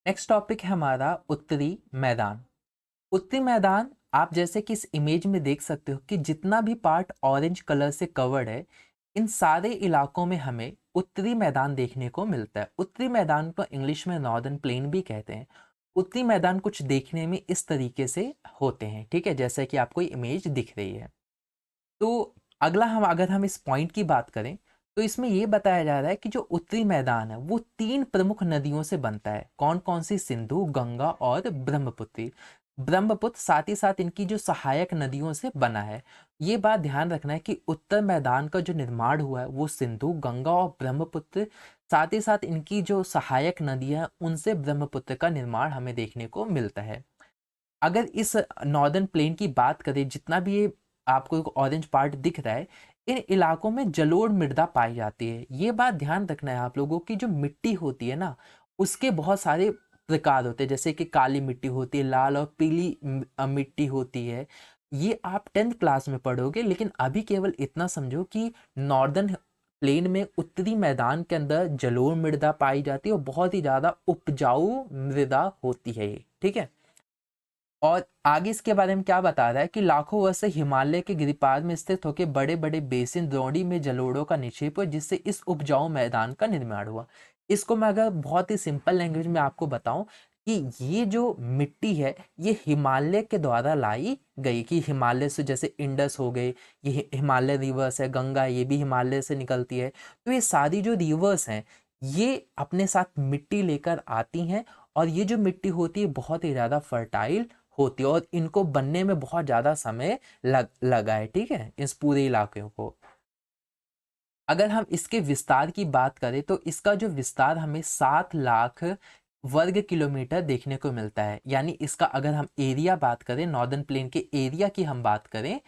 Next topic है हमारा उत्तरी मैदान। उत्तरी मैदान आप जैसे कि इस इमेज में देख सकते हो कि जितना भी पार्ट ऑरेंज कलर से कवर्ड है, इन सारे इलाकों में हमें उत्तरी मैदान देखने को मिलता है। उत्तरी मैदान को इंग्लिश में नॉर्दर्न प्लेन भी कहते हैं। उत्तरी मैदान कुछ देखने में इस तरीके से होते हैं, ठीक है, जैसे कि आपको इमेज दिख रही है। तो अगला हम अगर हम इस पॉइंट की बात करें तो इसमें ये बताया जा रहा है कि जो उत्तरी मैदान है वो 3 प्रमुख नदियों से बनता है। कौन-कौन सी? सिंधु, गंगा और ब्रह्मपुत्र। ब्रह्मपुत्र साथ ही साथ इनकी जो सहायक नदियों से बना है। ये बात ध्यान रखना है कि उत्तर मैदान का जो निर्माण हुआ है वो सिंधु, गंगा और ब्रह्मपुत्र, साथ ही साथ इनकी जो सहायक नदियाँ हैं उनसे ब्रह्मपुत्र का निर्माण हमें देखने को मिलता है। अगर इस नॉर्दर्न प्लेन की बात करें, जितना भी ये आपको एक ऑरेंज पार्ट दिख रहा है, इन इलाकों में जलोढ़ मृदा पाई जाती है। ये बात ध्यान रखना है आप लोगों की, जो मिट्टी होती है ना, उसके बहुत सारे प्रकार होते हैं, जैसे कि काली मिट्टी होती है, लाल और पीली मिट्टी होती है। ये आप 10th क्लास में पढ़ोगे, लेकिन अभी केवल इतना समझो कि नॉर्दर्न प्लेन में उत्तरी मैदान के अंदर जलोढ़ मृदा पाई जाती है और बहुत ही ज़्यादा उपजाऊ मृदा होती है ये, ठीक है। और आगे इसके बारे में क्या बता रहा है कि लाखों वर्ष से हिमालय के गिरिपाद में स्थित होकर बड़े बड़े बेसिन द्रोणी में जलोढ़ों का निक्षेप हुआ, जिससे इस उपजाऊ मैदान का निर्माण हुआ। इसको मैं अगर बहुत ही सिंपल लैंग्वेज में आपको बताऊं कि ये जो मिट्टी है ये हिमालय के द्वारा लाई गई, कि हिमालय से जैसे इंडस हो गए, ये हिमालय रिवर्स है, गंगा ये भी हिमालय से निकलती है। तो ये सारी जो रिवर्स हैं ये अपने साथ मिट्टी लेकर आती हैं, और ये जो मिट्टी होती है बहुत ही ज़्यादा फर्टाइल होती है और इनको बनने में बहुत ज़्यादा समय लगा है, ठीक है, इस पूरे इलाके को। अगर हम इसके विस्तार की बात करें तो इसका जो विस्तार हमें 7 लाख वर्ग किलोमीटर देखने को मिलता है। यानी इसका अगर हम एरिया बात करें, नॉर्दर्न प्लेन के एरिया की हम बात करें,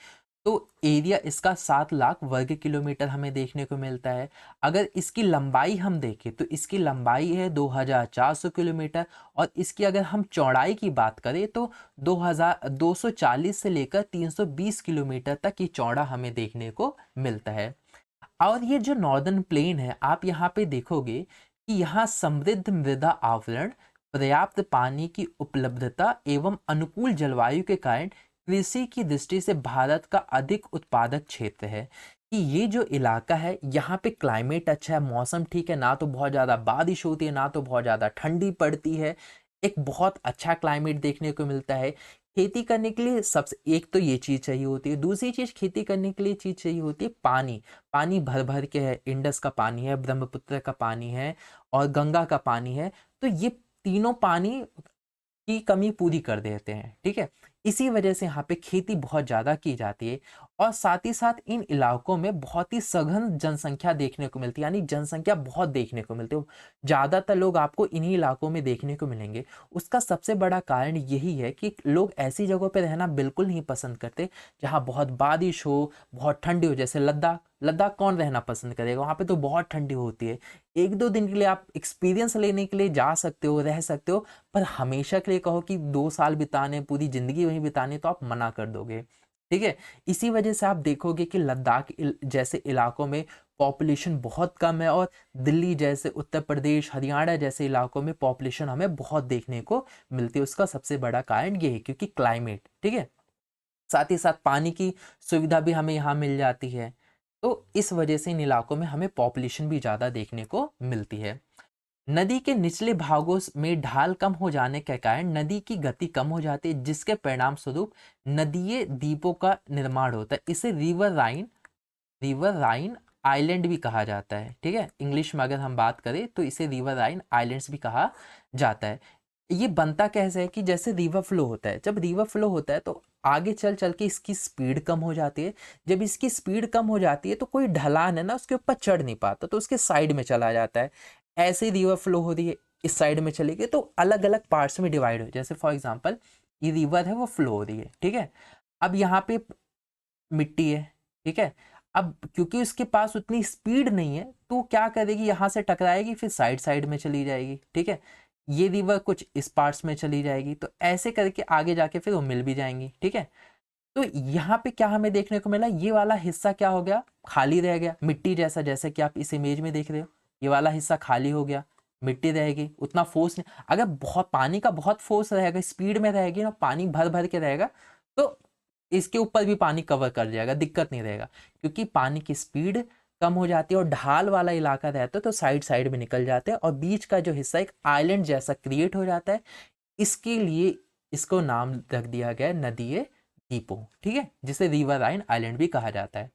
तो एरिया इसका 7 लाख वर्ग किलोमीटर हमें देखने को मिलता है। अगर इसकी लंबाई हम देखें तो इसकी लंबाई है 2400 किलोमीटर, और इसकी अगर हम चौड़ाई की बात करें तो 2240 से लेकर 320 किलोमीटर तक ये चौड़ा हमें देखने को मिलता है। और ये जो नॉर्दर्न प्लेन है, आप यहाँ पे देखोगे कि यहाँ समृद्ध मृदा आवरण, पर्याप्त पानी की उपलब्धता एवं अनुकूल जलवायु के कारण कृषि की दृष्टि से भारत का अधिक उत्पादक क्षेत्र है। कि ये जो इलाका है यहाँ पे क्लाइमेट अच्छा है, मौसम ठीक है, ना तो बहुत ज़्यादा बारिश होती है ना तो बहुत ज़्यादा ठंडी पड़ती है। एक बहुत अच्छा क्लाइमेट देखने को मिलता है। खेती करने के लिए सबसे एक तो ये चीज़ चाहिए होती है, दूसरी चीज़ खेती करने के लिए चीज़ चाहिए होती है पानी। पानी भर भर के है, इंडस का पानी है, ब्रह्मपुत्र का पानी है और गंगा का पानी है। तो ये तीनों पानी की कमी पूरी कर देते हैं, ठीक है। इसी वजह से यहाँ पे खेती बहुत ज़्यादा की जाती है, और साथ ही साथ इन इलाकों में बहुत ही सघन जनसंख्या देखने को मिलती है, यानी जनसंख्या बहुत देखने को मिलती है। ज़्यादातर लोग आपको इन्हीं इलाकों में देखने को मिलेंगे। उसका सबसे बड़ा कारण यही है कि लोग ऐसी जगहों पे रहना बिल्कुल नहीं पसंद करते जहाँ बहुत बारिश हो, बहुत ठंडी हो। जैसे लद्दाख, लद्दाख कौन रहना पसंद करेगा? वहाँ पे तो बहुत ठंडी होती है। 1-2 दिन के लिए आप एक्सपीरियंस लेने के लिए जा सकते हो, रह सकते हो, पर हमेशा के लिए कहो कि 2 साल बिताने, पूरी ज़िंदगी वहीं बितानी, तो आप मना कर दोगे, ठीक है? इसी वजह से आप देखोगे कि लद्दाख जैसे इलाकों में पॉपुलेशन बहुत कम है, और दिल्ली जैसे, उत्तर प्रदेश, हरियाणा जैसे इलाकों में पॉपुलेशन हमें बहुत देखने को मिलती है। उसका सबसे बड़ा कारण ये है क्योंकि क्लाइमेट, ठीक है? साथ ही साथ पानी की सुविधा भी हमें यहाँ मिल जाती है। तो इस वजह से इन इलाकों में हमें पॉपुलेशन भी ज़्यादा देखने को मिलती है। नदी के निचले भागों में ढाल कम हो जाने के कारण नदी की गति कम हो जाती है, जिसके परिणाम स्वरूप नदीय द्वीपों का निर्माण होता है। इसे रिवर राइन आइलैंड भी कहा जाता है, ठीक है। इंग्लिश में अगर हम बात करें तो इसे रिवर राइन आइलैंड्स भी कहा जाता है। ये बनता कैसे है कि जैसे रिवर फ्लो होता है, जब रिवर फ्लो होता है तो आगे चल चल के इसकी स्पीड कम हो जाती है। जब इसकी स्पीड कम हो जाती है तो कोई ढलान है ना, उसके ऊपर चढ़ नहीं पाता, तो उसके साइड में चला जाता है। ऐसे ही रिवर फ्लो हो रही है, इस साइड में चली गई तो अलग अलग पार्ट्स में डिवाइड हो। जैसे फॉर एग्जांपल ये रिवर है, वो फ्लो हो रही है, ठीक है। अब यहाँ पे मिट्टी है, ठीक है। अब क्योंकि उसके पास उतनी स्पीड नहीं है तो क्या करेगी, यहाँ से टकराएगी, फिर साइड साइड में चली जाएगी, ठीक है। ये रिवर कुछ इस पार्ट्स में चली जाएगी, तो ऐसे करके आगे जाके फिर वो मिल भी जाएंगी, ठीक है। तो यहाँ पे क्या हमें देखने को मिला, ये वाला हिस्सा क्या हो गया, खाली रह गया, मिट्टी जैसा, जैसे कि आप इस इमेज में देख रहे हो, ये वाला हिस्सा खाली हो गया, मिट्टी रहेगी, उतना फोर्स नहीं। अगर बहुत पानी का बहुत फोर्स रहेगा, स्पीड में रहेगी ना, पानी भर भर के रहेगा, तो इसके ऊपर भी पानी कवर कर जाएगा, दिक्कत नहीं रहेगा। क्योंकि पानी की स्पीड कम हो जाती है और ढाल वाला इलाका रहता है तो साइड साइड में निकल जाते हैं और बीच का जो हिस्सा एक आइलैंड जैसा क्रिएट हो जाता है। इसके लिए इसको नाम रख दिया गया नदीए द्वीपों, ठीक है, जिसे रिवराइन आइलैंड भी कहा जाता है।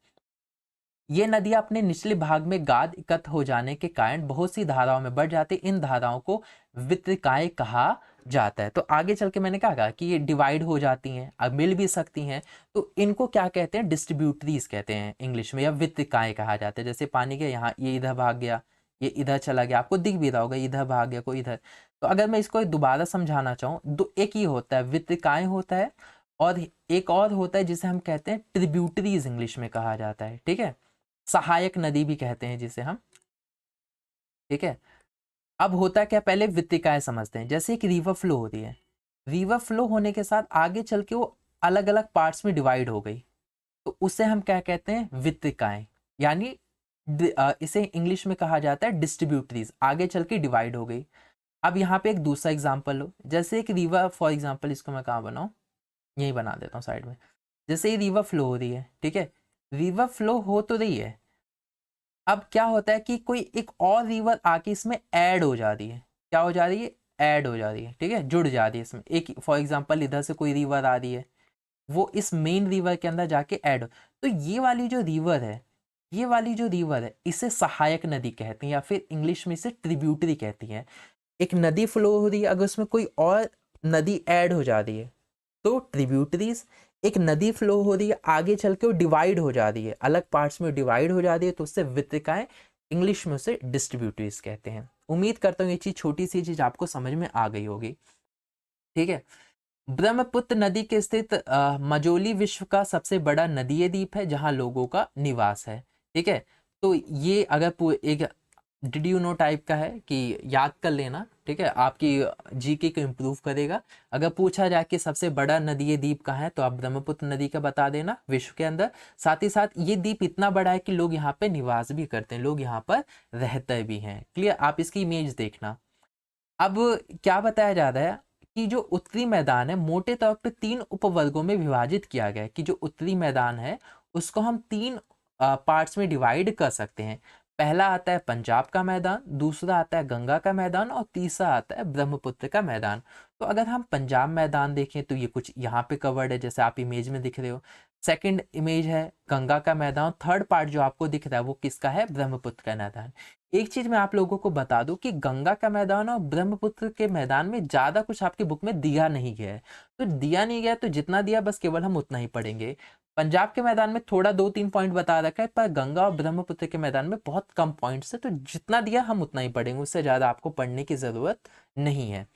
ये नदियां अपने निचले भाग में गाद एकत्र हो जाने के कारण बहुत सी धाराओं में बढ़ जाती, इन धाराओं को वितरिकाएं कहा जाता है। तो आगे चल के मैंने कहा कि ये डिवाइड हो जाती हैं, अब मिल भी सकती हैं, तो इनको क्या कहते हैं, डिस्ट्रीब्यूटरीज कहते हैं इंग्लिश में, या वितरिकाएं कहा जाता है। जैसे पानी के यहाँ ये इधर भाग गया, ये इधर चला गया, आपको दिख भी रहा होगा, इधर भाग गया कोई इधर। तो अगर मैं इसको दोबारा समझाना चाहूँ, दो एक ही होता है, वितरिकाएं होता है, और एक और होता है जिसे हम कहते हैं ट्रिब्यूटरीज, इंग्लिश में कहा जाता है, ठीक है, सहायक नदी भी कहते हैं जिसे हम, ठीक है। अब होता क्या, पहले वितरिकाएं समझते हैं। जैसे एक रिवर फ्लो हो रही है, रिवर फ्लो होने के साथ आगे चल के वो अलग अलग पार्ट्स में डिवाइड हो गई, तो उसे हम क्या कहते हैं, वितरिकाएं, यानी इसे इंग्लिश में कहा जाता है डिस्ट्रीब्यूटरीज, आगे चल के डिवाइड हो गई। अब यहाँ पे एक दूसरा एग्जाम्पल लो, जैसे एक रिवर, फॉर एग्जाम्पल इसको मैं कहाँ बनाऊँ, यही बना देता हूँ साइड में। जैसे ये रिवर फ्लो हो रही है, ठीक है, रिवर फ्लो हो तो रही है, अब क्या होता है कि कोई एक और रिवर आके इसमें ऐड हो जा रही है, क्या हो जा रही है, ऐड हो जा रही है, ठीक है, जुड़ जा रही है इसमें। एक फॉर एग्जांपल इधर से कोई रिवर आ रही है, वो इस मेन रिवर के अंदर जाके ऐड हो, तो ये वाली जो रिवर है, ये वाली जो रिवर है, इसे सहायक नदी कहते हैं, या फिर इंग्लिश में इसे ट्रिब्यूटरी कहती है। एक नदी फ्लो हो रही है, अगर उसमें कोई और नदी ऐड हो जा रही है तो ट्रिब्यूटरीज। एक नदी फ्लो हो रही है, आगे चल के वो डिवाइड हो जा रही है, अलग पार्ट्स में डिवाइड हो जा रही है, तो उससे वितरिकाएं, इंग्लिश में उसे डिस्ट्रीब्यूटरीज कहते हैं। उम्मीद करता हूँ ये चीज, छोटी सी चीज आपको समझ में आ गई होगी, ठीक है। ब्रह्मपुत्र नदी के स्थित मजोली विश्व का सबसे बड़ा नदीय द्वीप है जहां लोगों का निवास है, ठीक है। तो ये अगर एक डिड यू नो टाइप का है कि याद कर लेना, ठीक है, आपकी जीके को इम्प्रूव करेगा। अगर पूछा जाए कि सबसे बड़ा नदीय द्वीप कहाँ है, तो आप ब्रह्मपुत्र नदी का बता देना विश्व के अंदर। साथ ही साथ ये द्वीप इतना बड़ा है कि लोग यहाँ पे निवास भी करते हैं, लोग यहाँ पर रहते भी हैं। क्लियर, आप इसकी इमेज देखना। अब क्या बताया जा रहा है कि जो उत्तरी मैदान है, मोटे तौर पे 3 उपवर्गों में विभाजित किया गया है, कि जो उत्तरी मैदान है उसको हम 3 पार्ट्स में डिवाइड कर सकते हैं। पहला आता है पंजाब का मैदान, दूसरा आता है गंगा का मैदान, और तीसरा आता है ब्रह्मपुत्र का मैदान। तो अगर हम पंजाब मैदान देखें तो ये कुछ यहाँ पे कवर्ड है, जैसे आप इमेज में दिख रहे हो। सेकंड इमेज है गंगा का मैदान, थर्ड पार्ट जो आपको दिख रहा है वो किसका है, ब्रह्मपुत्र का मैदान। एक चीज मैं आप लोगों को बता दूं कि गंगा का मैदान और ब्रह्मपुत्र के मैदान में ज्यादा कुछ आपकी बुक में दिया नहीं गया है, तो दिया नहीं गया तो जितना दिया बस केवल हम उतना ही पढ़ेंगे। पंजाब के मैदान में थोड़ा 2-3 पॉइंट बता रखा है, पर गंगा और ब्रह्मपुत्र के मैदान में बहुत कम पॉइंट्स है, तो जितना दिया हम उतना ही पढ़ेंगे, उससे ज्यादा आपको पढ़ने की जरूरत नहीं है।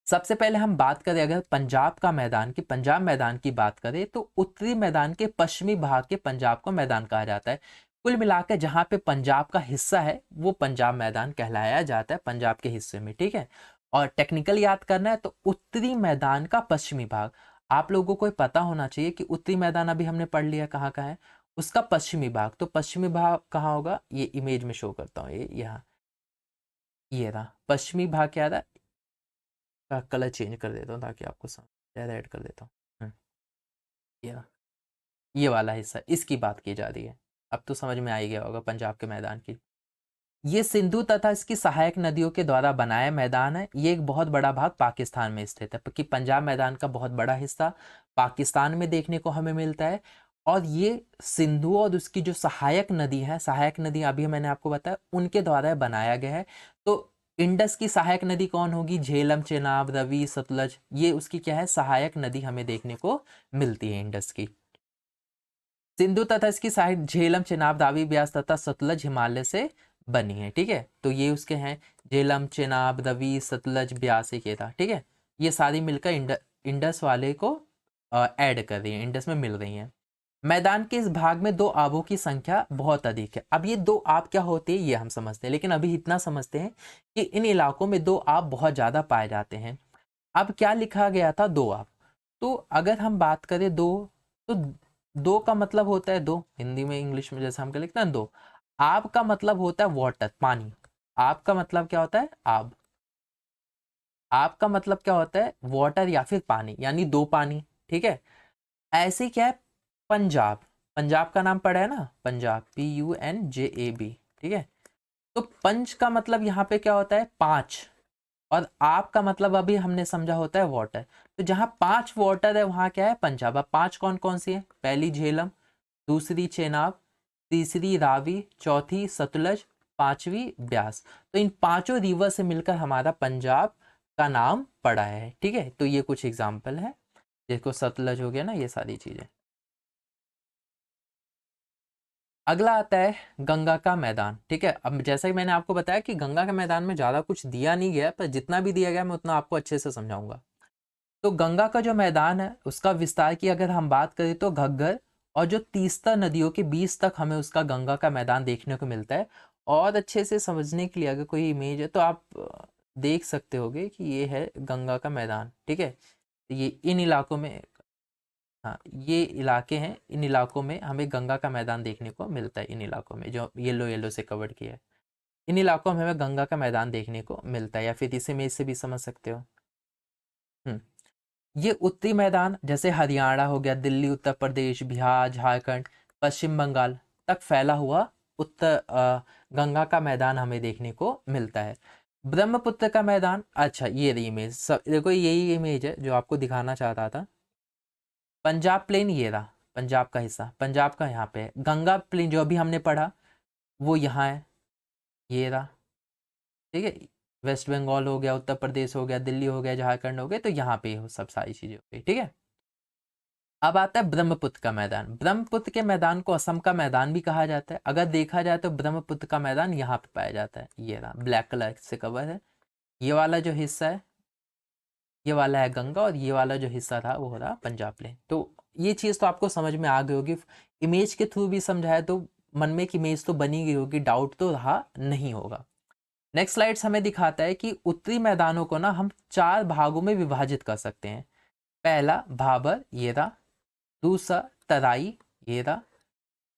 सबसे पहले हम बात करें अगर पंजाब का मैदान की, पंजाब मैदान की बात करें, तो उत्तरी मैदान के पश्चिमी भाग के पंजाब को मैदान कहा जाता है। कुल मिलाकर जहां पे पंजाब का हिस्सा है वो पंजाब मैदान कहलाया जाता है, पंजाब के हिस्से में, ठीक है। और टेक्निकल याद करना है तो उत्तरी मैदान का पश्चिमी भाग, आप लोगों को पता होना चाहिए कि उत्तरी मैदान अभी हमने पढ़ लिया कहाँ का है, उसका पश्चिमी भाग। तो पश्चिमी भाग कहाँ होगा, ये इमेज में शो करता हूँ, ये यहाँ, ये रहा पश्चिमी भाग, क्या रहा, का कलर चेंज कर देता हूँ ताकि आपको समझ, ज़्यादा ऐड कर देता हूँ। ये ये वाला हिस्सा, इसकी बात की जा रही है। अब तो समझ में आ ही गया होगा पंजाब के मैदान की। ये सिंधु तथा इसकी सहायक नदियों के द्वारा बनाया मैदान है। ये एक बहुत बड़ा भाग पाकिस्तान में स्थित है, क्योंकि पंजाब मैदान का बहुत बड़ा हिस्सा पाकिस्तान में देखने को हमें मिलता है। और ये सिंधु और उसकी जो सहायक नदी है, सहायक नदी अभी मैंने आपको बताया, उनके द्वारा बनाया गया है। तो इंडस की सहायक नदी कौन होगी, झेलम, चेनाब, रवि, सतलज, ये उसकी क्या है, सहायक नदी हमें देखने को मिलती है इंडस की। सिंधु तथा इसकी साइड झेलम, चेनाब, रावी, ब्यास तथा सतलज हिमालय से बनी है, ठीक है। तो ये उसके हैं, झेलम, चेनाब, रवि, सतलज, ब्यास, ये था, ठीक है। ये सारी मिलकर इंडस वाले को ऐड कर रही है, इंडस में मिल रही हैं। मैदान के इस भाग में 2 आबों की संख्या बहुत अधिक है। अब ये 2 आब क्या होते हैं ये हम समझते हैं, लेकिन अभी इतना समझते हैं कि इन इलाकों में 2 आब बहुत ज्यादा पाए जाते हैं। अब क्या लिखा गया था, 2 आब, तो अगर हम बात करें 2, तो 2 का मतलब होता है 2, हिंदी में इंग्लिश में जैसे हम क्या लिखते हैं 2। आब का मतलब होता है वाटर, पानी। आब का मतलब क्या होता है? आब। आब का मतलब क्या होता है? वाटर या फिर पानी, यानी दो पानी। ठीक है। ऐसे क्या है? पंजाब, पंजाब का नाम पड़ा है ना, पंजाब, PUNJAB। ठीक है। तो पंच का मतलब यहाँ पे क्या होता है? पांच। और आप का मतलब अभी हमने समझा होता है वाटर। तो जहां पांच वाटर है वहां क्या है? पंजाब। अब पांच कौन कौन सी है? पहली झेलम, दूसरी चेनाब, तीसरी रावी, चौथी सतलज, पांचवी ब्यास। तो इन पांचों रिवर से मिलकर हमारा पंजाब का नाम पड़ा है। ठीक है। तो ये कुछ एग्जाम्पल है, जिसको सतलज हो गया ना, ये सारी चीजें। अगला आता है गंगा का मैदान। ठीक है। अब जैसा कि मैंने आपको बताया कि गंगा के मैदान में ज़्यादा कुछ दिया नहीं गया, पर जितना भी दिया गया मैं उतना आपको अच्छे से समझाऊंगा। तो गंगा का जो मैदान है उसका विस्तार की अगर हम बात करें तो घग्गर और जो तीस्ता नदियों के बीच तक हमें उसका गंगा का मैदान देखने को मिलता है। और अच्छे से समझने के लिए अगर कोई इमेज है तो आप देख सकते होगे कि ये है गंगा का मैदान। ठीक है। तो ये इन इलाकों में, हाँ ये इलाके हैं, इन इलाकों में हमें गंगा का मैदान देखने को मिलता है। इन इलाकों में जो येलो येलो से कवर्ड किया है, इन इलाकों में हमें गंगा का मैदान देखने को मिलता है, या फिर इस इमेज से भी समझ सकते हो। हम्म ये उत्तरी मैदान जैसे हरियाणा हो गया, दिल्ली, उत्तर प्रदेश, बिहार, झारखंड, पश्चिम बंगाल तक फैला हुआ उत्तर गंगा का मैदान हमें देखने को मिलता है। ब्रह्मपुत्र का मैदान, अच्छा ये रही इमेज, सब देखो यही इमेज है जो आपको दिखाना चाहता था। पंजाब प्लेन ये रहा, पंजाब का हिस्सा, पंजाब का यहाँ पे है। गंगा प्लेन जो अभी हमने पढ़ा वो यहाँ है, ये रहा। ठीक है। वेस्ट बंगाल हो गया, उत्तर प्रदेश हो गया, दिल्ली हो गया, झारखंड हो गया, तो यहाँ पे हो सब सारी चीजें हो गई। ठीक है। अब आता है ब्रह्मपुत्र का मैदान। ब्रह्मपुत्र के मैदान को असम का मैदान भी कहा जाता है। अगर देखा जाए तो ब्रह्मपुत्र का मैदान यहाँ पे पाया जाता है, ये रहा, ब्लैक कलर से कवर है। ये वाला जो हिस्सा है, ये वाला है गंगा, और ये वाला जो हिस्सा था वो हो रहा पंजाब प्लेन। तो ये चीज़ तो आपको समझ में आ गई होगी, इमेज के थ्रू भी समझाया तो मन में एक इमेज तो बनी गई होगी, डाउट तो रहा नहीं होगा। नेक्स्ट स्लाइड्स हमें दिखाता है कि उत्तरी मैदानों को ना हम चार भागों में विभाजित कर सकते हैं। पहला भाबर, ये रहा। दूसरा तराई, ये रहा।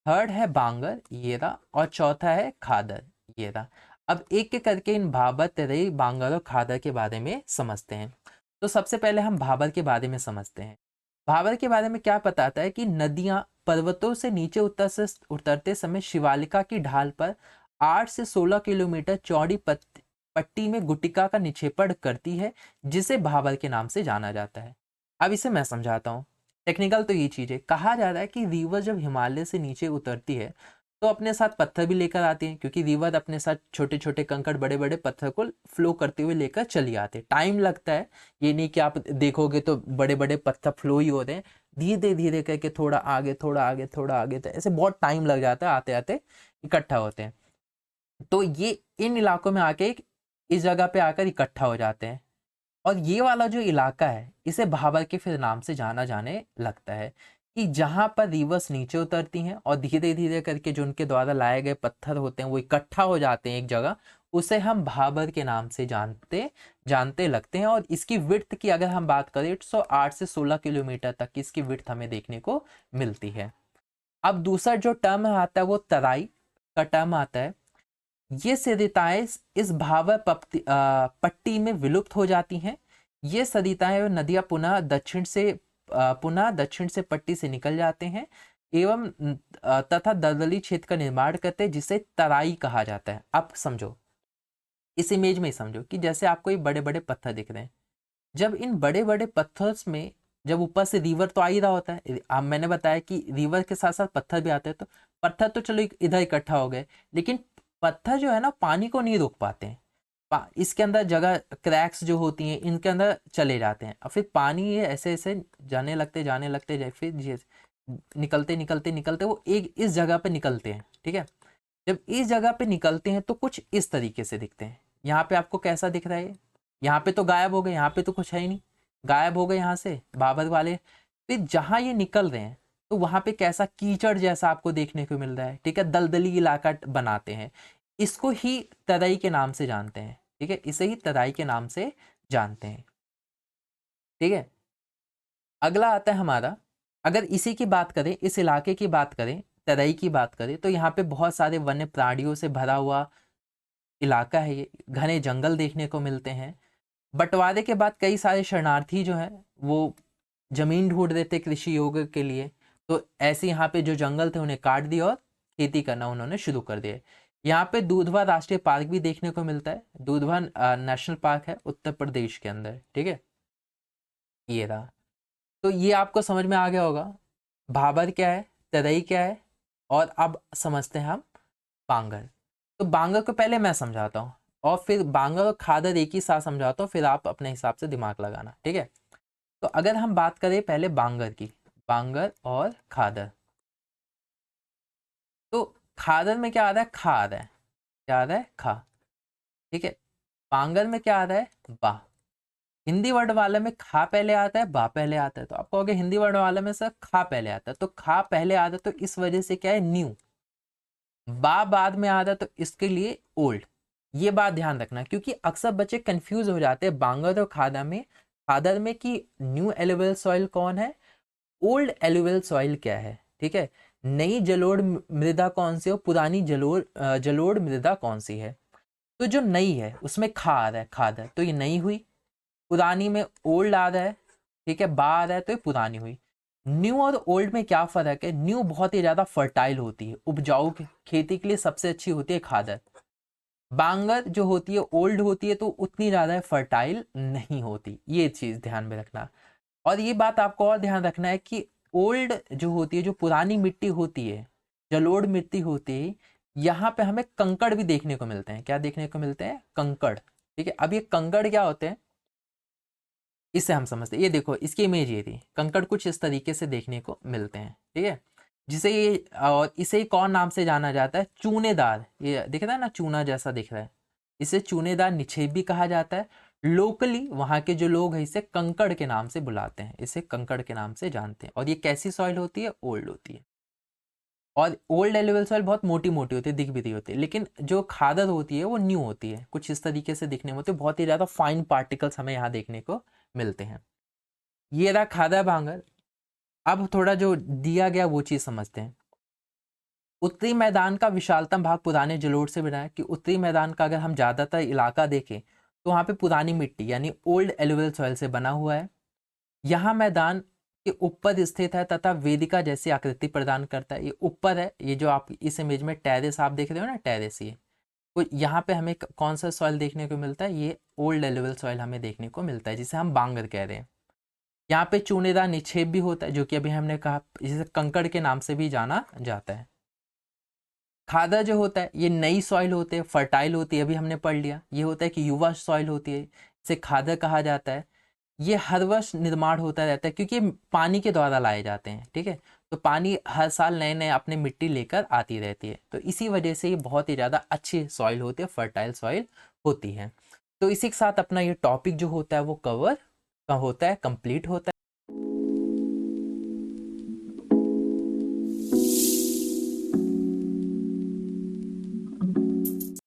थर्ड है बांगर, ये रहा। और चौथा है खादर, ये रहा। अब एक एक करके इन भाबर, तराई, बांगर और खादर के बारे में समझते हैं। तो सबसे पहले हम भाबर के बारे में समझते हैं। भाबर के बारे में क्या बताता है कि नदियां पर्वतों से नीचे उतरते समय शिवालिका की ढाल पर 8 से 16 किलोमीटर चौड़ी पट्टी में गुटिका का निक्षेपण करती है, जिसे भाबर के नाम से जाना जाता है। अब इसे मैं समझाता हूँ। टेक्निकल तो ये चीज़ है, कहा जा रहा है कि रिवर जब हिमालय से नीचे उतरती है तो अपने साथ पत्थर भी लेकर आती है, क्योंकि रिवर अपने साथ छोटे छोटे कंकड़, बड़े बड़े पत्थर को फ्लो करते हुए लेकर चली आते हैं। टाइम लगता है, ये नहीं कि आप देखोगे तो बड़े बड़े पत्थर फ्लो ही होते हैं, धीरे धीरे करके थोड़ा आगे, थोड़ा आगे, थोड़ा आगे, तो ऐसे बहुत टाइम लग जाता है, आते आते इकट्ठा होते हैं। तो ये इन इलाकों में आके इस जगह पे आकर इकट्ठा हो जाते हैं। और ये वाला जो इलाका है इसे भाबर के फिर नाम से जाना जाने लगता है, कि जहां पर रिवर्स नीचे उतरती हैं और धीरे धीरे करके जो उनके द्वारा लाए गए पत्थर होते हैं वो इकट्ठा हो जाते हैं एक जगह, उसे हम भाबर के नाम से जानते जानते लगते हैं। और इसकी विड्थ की अगर हम बात करें तो 8 से 16 किलोमीटर तक की इसकी विड्थ हमें देखने को मिलती है। अब दूसरा जो टर्म आता है वो तराई का टर्म आता है। ये सरिताएं इस भावर पट्टी में विलुप्त हो जाती हैं। ये सरिताएं और नदियां पुनः दक्षिण से पट्टी से निकल जाते हैं एवं तथा दलदली क्षेत्र का निर्माण करते हैं, जिसे तराई कहा जाता है। अब समझो, इस इमेज में ही समझो कि जैसे आपको ये बड़े बड़े पत्थर दिख रहे हैं, जब इन बड़े बड़े पत्थर में, जब ऊपर से रिवर तो आ ही रहा होता है, अब मैंने बताया कि रिवर के साथ साथ पत्थर भी आते हैं, तो पत्थर तो चलो इधर इकट्ठा हो गए, लेकिन पत्थर जो है ना पानी को नहीं रोक पाते हैं। इसके अंदर जगह क्रैक्स जो होती हैं इनके अंदर चले जाते हैं, और फिर पानी ये ऐसे ऐसे जाने लगते फिर निकलते निकलते निकलते वो एक इस जगह पे निकलते हैं। ठीक है। जब इस जगह पे निकलते हैं तो कुछ इस तरीके से दिखते हैं। यहाँ पे आपको कैसा दिख रहा है? यहाँ पे तो गायब हो गए, यहाँ पे तो कुछ है ही नहीं, गायब हो गए यहाँ से बाबर वाले। फिर जहाँ ये निकल रहे हैं तो वहां पे कैसा कीचड़ जैसा आपको देखने को मिल रहा है। ठीक है। दलदली इलाका बनाते हैं, इसको ही तराई के नाम से जानते हैं। ठीक है। इसे ही तराई के नाम से जानते हैं। ठीक है। अगला आता है हमारा, अगर इसी की बात करें, इस इलाके की बात करें, तराई की बात करें, तो यहाँ पे बहुत सारे वन्य प्राणियों से भरा हुआ इलाका है, ये घने जंगल देखने को मिलते हैं। बंटवारे के बाद कई सारे शरणार्थी जो हैं वो जमीन ढूंढ रहे थे कृषि योग्य के लिए, तो ऐसे यहाँ पे जो जंगल थे उन्हें काट दिया और खेती करना उन्होंने शुरू कर दिया। यहाँ पे दूधवा राष्ट्रीय पार्क भी देखने को मिलता है। दूधवा नेशनल पार्क है उत्तर प्रदेश के अंदर, ठीक है, ये रहा। तो ये आपको समझ में आ गया होगा भाबर क्या है, तराई क्या है, और अब समझते हैं हम बांगर। तो बांगर को पहले मैं समझाता हूँ और फिर बांगर और खादर एक ही साथ समझाता हूँ, फिर आप अपने हिसाब से दिमाग लगाना, ठीक है। तो अगर हम बात करें पहले बांगर की, बांगर और खादर, तो खादर में क्या आ रहा है, खा आ रहा है, क्या आ रहा है, खा, ठीक है। बांगर में क्या आ रहा है, बा। हिंदी वर्ड वाले में खा पहले आता है, बा पहले आता है, तो आप कहोगे हिंदी वर्ड वाले में सर खा पहले आता है, तो खा पहले आता है, तो इस वजह से क्या है, न्यू। बा बाद में आता है, तो इसके लिए ओल्ड। ये बात ध्यान रखना, क्योंकि अक्सर बच्चे कंफ्यूज हो जाते हैं बांगर और खादर में, खादर में कि न्यू एलुवियल सॉइल कौन है, ओल्ड एलुवियल सॉइल क्या है, ठीक है। नई जलोढ़ मृदा कौन सी है, पुरानी जलोढ़ मृदा कौन सी है। तो जो नई है उसमें खा आ रहा है, खादर, तो ये नई हुई। पुरानी में ओल्ड आ रहा है, ठीक है, बा आ रहा है, तो ये पुरानी हुई। न्यू और ओल्ड में क्या फर्क है, न्यू बहुत ही ज्यादा फर्टाइल होती है, उपजाऊ खेती के लिए सबसे अच्छी होती है खादर। बांगर जो होती है ओल्ड होती है, तो उतनी ज्यादा फर्टाइल नहीं होती, ये चीज ध्यान में रखना। और ये बात आपको और ध्यान रखना है कि ओल्ड जो होती है, जो पुरानी मिट्टी होती है, जलोढ़ मिट्टी होती है, यहाँ पे हमें कंकड़ भी देखने को मिलते हैं। क्या देखने को मिलते हैं, कंकड़, ठीक है। अब ये कंकड़ क्या होते हैं, इससे हम समझते हैं। ये देखो इसकी इमेज ये थी, कंकड़ कुछ इस तरीके से देखने को मिलते हैं, ठीक है। जिसे ये और इसे ही कौन नाम से जाना जाता है, चूनेदार। ये दिख रहा है ना, चूना जैसा दिख रहा है, इसे चूनेदार निक्षेप भी कहा जाता है। लोकली वहाँ के जो लोग हैं इसे कंकड़ के नाम से बुलाते हैं, इसे कंकड़ के नाम से जानते हैं। और ये कैसी सॉइल होती है, ओल्ड होती है। और ओल्ड एलुवियल सॉइल बहुत मोटी मोटी होती है, दिख भी रही होती है, लेकिन जो खादर होती है वो न्यू होती है, कुछ इस तरीके से दिखने में होती है, बहुत ही ज़्यादा फाइन पार्टिकल्स हमें यहाँ देखने को मिलते हैं। ये रहा खादा भांगर। अब थोड़ा जो दिया गया वो चीज़ समझते हैं। उत्तरी मैदान का विशालतम भाग पुराने जलोढ़ से बना है, कि उत्तरी मैदान का अगर हम ज़्यादातर इलाका देखें तो वहाँ पे पुरानी मिट्टी यानी ओल्ड एलुवियल सॉइल से बना हुआ है। यहाँ मैदान के ऊपर स्थित है तथा वेदिका जैसी आकृति प्रदान करता है। ये ऊपर है, ये जो आप इस इमेज में टेरेस आप देख रहे हो ना, टेरेस, ये तो यहाँ पे हमें कौन सा सॉइल देखने को मिलता है, ये ओल्ड एलुवियल सॉइल हमें देखने को मिलता है, जिसे हम बांगर कह रहे हैं। यहाँ पे चूनेदार निक्षेप भी होता है, जो कि अभी हमने कहा, जिसे कंकड़ के नाम से भी जाना जाता है। खादा जो होता है ये नई सॉइल होते हैं, फर्टाइल होती है, अभी हमने पढ़ लिया। ये होता है कि युवा सॉइल होती है, इसे खादा कहा जाता है। ये हर वर्ष निर्माण होता रहता है, क्योंकि ये पानी के द्वारा लाए जाते हैं, ठीक है। तो पानी हर साल नए नए अपने मिट्टी लेकर आती रहती है, तो इसी वजह से ये बहुत ही ज़्यादा अच्छी सॉइल होती है, फर्टाइल सॉइल होती है। तो इसी के साथ अपना ये टॉपिक जो होता है वो कवर होता है, कंप्लीट होता है।